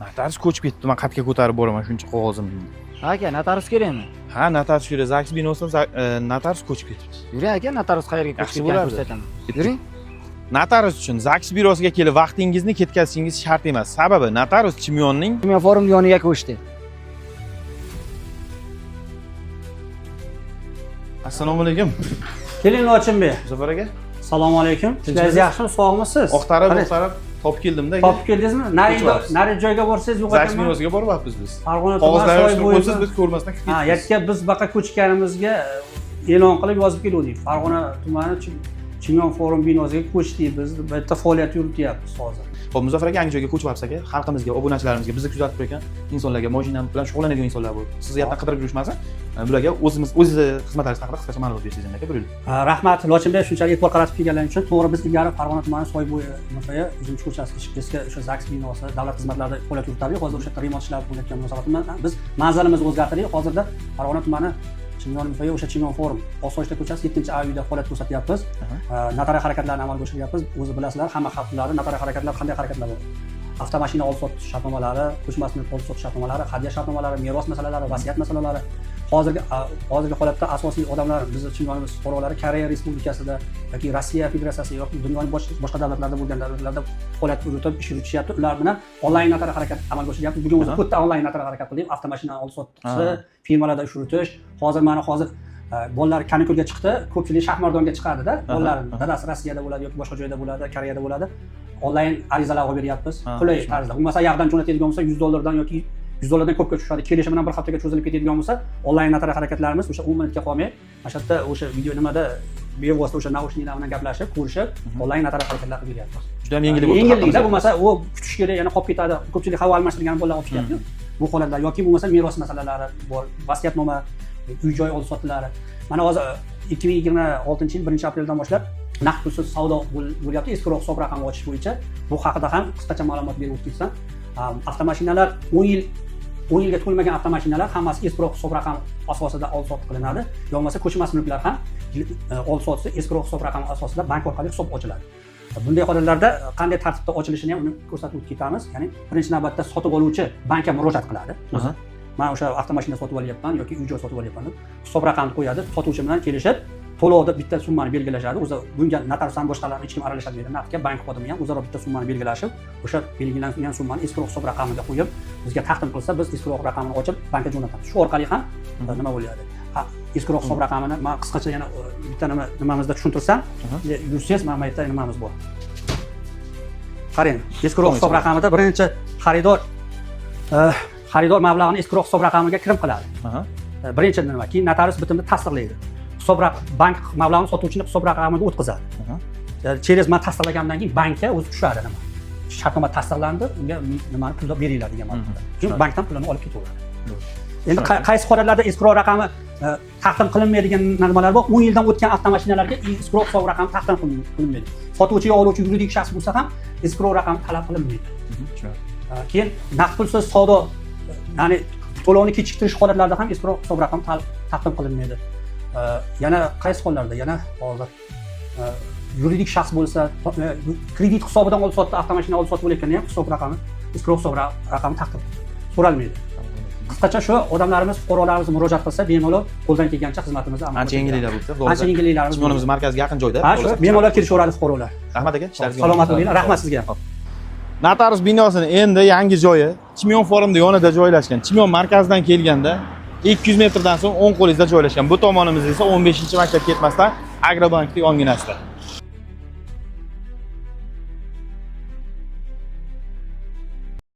Notarius ko'chib ketdi. Men xatga ko'tarib boraman shuncha qog'ozimni. Aka, notarius kerakmi? Ha, notarius kerak. ZAGS binosidan notarius ko'chib ketibdi. Yuring aka, notarius qayerga ko'chib Yaxshi ketganini bo'lardi. ko'rsataman. Yuring. Notarius uchun ZAGS bürosiga kelib vaqtingizni ketkazishingiz shart emas. Sababi notarius Chimyonning Chimyon forum yoniga ko'chdi. Assalomu alaykum. Keling Lochinbek. Muzaffar aka. Assalomu alaykum. Sizlar yaxshimi, sog'misiz? Oqtarib topib keldimda. Topib keldingizmi? Nari joyga borsangiz yo'q ZAGS ekanmi? binosiga boryapmiz biz. Farg'ona Qog'ozlar tumani yozib qo'ysiz, biz ko'rmasdan kirib Ha, ketdik. yakka biz baqa ko'chganimizga e'lon qilib yozib keldik. Farg'ona tumani Chimyon forum binosiga ko'chdik. Biz bu yerda faoliyat yurityapmiz hozir. Xo'p, Muzaffar aka yangi joyga ko'chyapsiz aka. Xalqimizga, obunachilarimizga, bizni kuzatib turgan insonlarga, mashina bilan shug'ullanadigan insonlar bor. Sizni yerdan qidirib yurishmasin. Bularga o'z xizmatlaringiz haqida qisqacha ma'lumot bersangiz aka, buyuring. Rahmat Lochinbek, shunchalik e'tibor qaratib kelganlaring uchun. To'g'ri, biz ilgari Farg'ona tumani Soybo'yi nuqtai uzumchi ko'chasi ichkisiga o'sha ZAGS binosi davlat xizmatlarida faoliyat yuritamiz. Hozir o'sha remont ishlari bo'layotgan munosabat bilan biz manzilimizni o'zgartirdik. Hozirda Farg'ona tumani Chimyon nuqtai o'sha Chimyon forum Osoyishta ko'chasi 7-A-uyda faoliyat ko'rsatyapmiz. Notarial harakatlarni amalga oshiryapmiz. O'zi bilasizlar, hamma xalqlarda notarial harakatlar qanday harakatlar bor. Avtomashina olib-sotish shartnomalari, ko'chmas mulk olib-sotish shartnomalari, hadya shartnomalari, meros masalalari, vasiyat masalalari. Hozirgi holatda asosiy odamlar bizning Chimyonimiz fuqarolari Koreya Respublikasida yoki Rossiya Federatsiyasi yoki dunyoning boshqa davlatlarda bo'lgan davlatlarda faoliyat yuritib ish yuritishyapti. Ular bilan onlayn notarial harakat amalga oshiryapti. Bugun o'zi to'rtta onlayn notarial harakat qildik. Avtomashina olib-sotish, firmalarda ish yuritish. Hozir bolalar kanikulga chiqdi. Ko'pchilik Shahmardonga chiqadi-da. Bolalar dadasi Rossiyada bo'ladi yoki boshqa joyda bo'ladi, Koreyada bo'ladi. Onlayn arizalar olib beryapmiz. Qulay tarzda. Bo'lmasa yoqdan jo'natadigan bo'lsa $100 yoki $100 ko'pga tushadi. Kelishi bilan bir haftaga cho'zilib ketadigan bo'lsa, onlayn notarial harakatlarimiz o'sha 10 minutga qolmay, mana shu yerda o'sha video nimada bevosita o'sha naushniklar bilan gaplashib, ko'rishib, onlayn notarial harakatlar qilib beryapmiz. Juda ham yengillik bo'ldi. Yengillikda bo'lmasa, u kutish kerak, yana qolib ketadi. Ko'pchilik havo almashtirgan bolalar olib ketyapti. Bu holatlar yoki bo'lmasa meros masalalari bor, vasiyatnoma, uy-joy olib-sotilari. Mana hozir 2026-yil 1-apreldan boshlab naqd pulsiz savdo bo'lyapti. Eskiroq hisob raqamini ochish bo'yicha bu haqida ham qisqacha ma'lumot berib o'tsam, avtomashinalar 10 yilga to'lmagan avtomashinalar hammasi eskiroq hisob raqami asosida olib-sotib qilinadi. Yo'lmasa ko'chmas mulklar ham olib-sotsa eskiroq hisob raqami asosida bank orqali hisob ochiladi. Bunday holatlarda qanday tartibda ochilishini ham uni ko'rsatib o'tib ketamiz. Ya'ni birinchi navbatda sotib oluvchi bankka murojaat qiladi. Men o'sha avtomashina sotib olyapman yoki uy-joy sotib olyapman deb hisob raqamini qo'yadi, sotuvchi bilan kelishib, to'lovda bitta summani belgilashadi. O'zi bunga notarius ham boshqalar hech kim aralashmaydi. Naqdga bank xodimi ham o'zaro bitta summani belgilashib, o'sha belgilangan summani eskiroq hisob raqamiga qo'yib, bizga taqdim qilsa, biz eskiroq raqamini ochib bankka jo'natamiz. Shu orqali ham nima bo'lyapti? Eskiroq hisob raqamini men qisqacha yana bitta nimamizda tushuntirsam, yursangiz mana bu yerda nimamiz bor. Qarang, eskiroq hisob raqamida birinchi xaridor mablag'ini eskiroq hisob raqamiga kirim qiladi. Birinchi nima? Keyin notarius bitimni tasdiqlaydi. Bank mablag'ni sotuvchining hisob raqamiga o'tkazadi. Через men tasdiqlagandan keyin bankka o'zi tushadi nima. Shartnoma tasdiqlandi, unga nimani pul beringlar degan ma'noda. Keyin bankdan pulni olib ketaveradi. Endi qaysi holatlarda eskiroq raqami taqdim qilinmaydigan nimalar bor? 10 yildan o'tgan avtomashinalarga eskiroq hisob raqami taqdim qilinmaydi. Sotuvchi yo oluvchi yuridik shaxs bo'lsa ham eskiroq raqami talab qilinmaydi. Keyin naqd pulsiz savdo, ya'ni to'lovni kechiktirish holatlarida ham eskiroq hisob raqami taqdim qilinmaydi. Yana qaysi hollarda? Yana hozir yuridik shaxs bo'lsa, kredit hisobidan olib-sotdi, avtomashina olib-sotib bo'layotganda ham hisob raqami, eskiroq hisob raqami taqdim so'ralmaydi. Qisqacha shu odamlarimiz, fuqarolarimiz murojaat qilsa, bemalol qo'ldan kelgancha xizmatimizni amalga Ancha yengilliklar bo'ldi. Ancha yengilliklarimiz. Chimyonimiz markaziga yaqin joyda. Ha, shu bemalol kelishaveradi fuqarolar. Rahmat aka, ishlaringizga Salomat bo'linglar. Rahmat sizga. Notarius binosini endi yangi joyi Chimyon forumda yonida joylashgan. Chimyon markazidan kelganda 200 metrdan so'ng o'ng qo'lingizda joylashgan. Bu tomonimizda esa 15-maktab ketmasdan Agrobankning yonginasida.